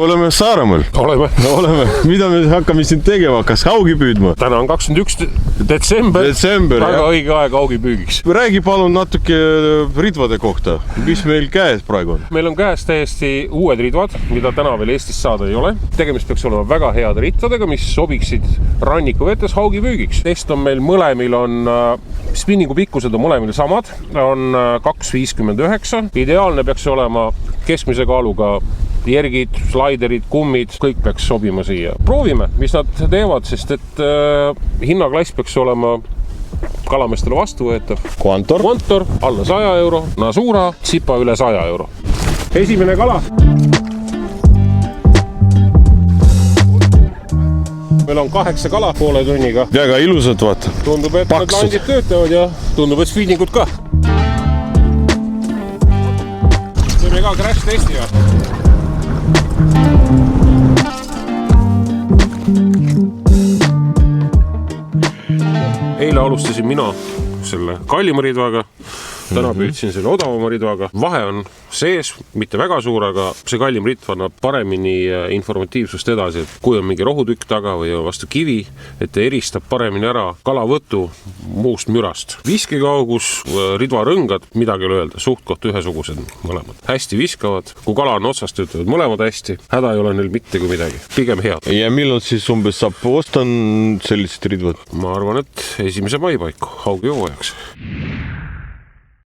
Oleme Saaremaal. Oleme. Mida me hakkame siin tegema? Kas haugi püüdma? Täna on 21. detsember. Väga õige aeg haugi püügiks. Räägi palun natuke ridvade kohta. Mis meil käes praegu on? Meil on käes täiesti uued ridvad, mida täna veel Eestis saada ei ole. Tegemist peaks olema väga heade ridvadega, mis sobiksid rannikuvetes haugi püügiks. Test on meil mõlemil on spinningu pikkused on mõlemil samad. On 2,59. Ideaalne peaks olema keskmise kaaluga järgid, slaiderid, kummid, kõik peaks sobima siia. Proovime, mis nad teevad, sest et hinnaklass peaks olema kalameestele vastuvõetav. Quantor, alla 100 euro, Nasura, Tsipa üle 100 euro. Esimene kala. Meil on 8 kala poole tunniga. Väga ilusad, vaata. Tundub, et need landid töötavad ja tundub, et spinningud ka. Teeme ka crash testi ja. Eile alustasin mina selle kallima ridvaga, täna püüdsin selle odavama ridvaga. Vahe on sees, mitte väga suur, aga see kallim ridv annab paremini informatiivsust edasi, et kui on mingi rohutükk taga või vastu kivi, et ta eristab paremini ära kalavõtu muust mürast. Viskekaugus, ridvarõngad, midagi ei ole öelda, suht koht ühesugused mõlemad. Hästi viskavad, kui kala on otsast, töötavad mõlemad hästi, häda ei ole neil mitte kui midagi, pigem head. Ja millal siis umbes saab ostan sellised ridvad? Ma arvan, et 1. mai paiku haugi hooajaks.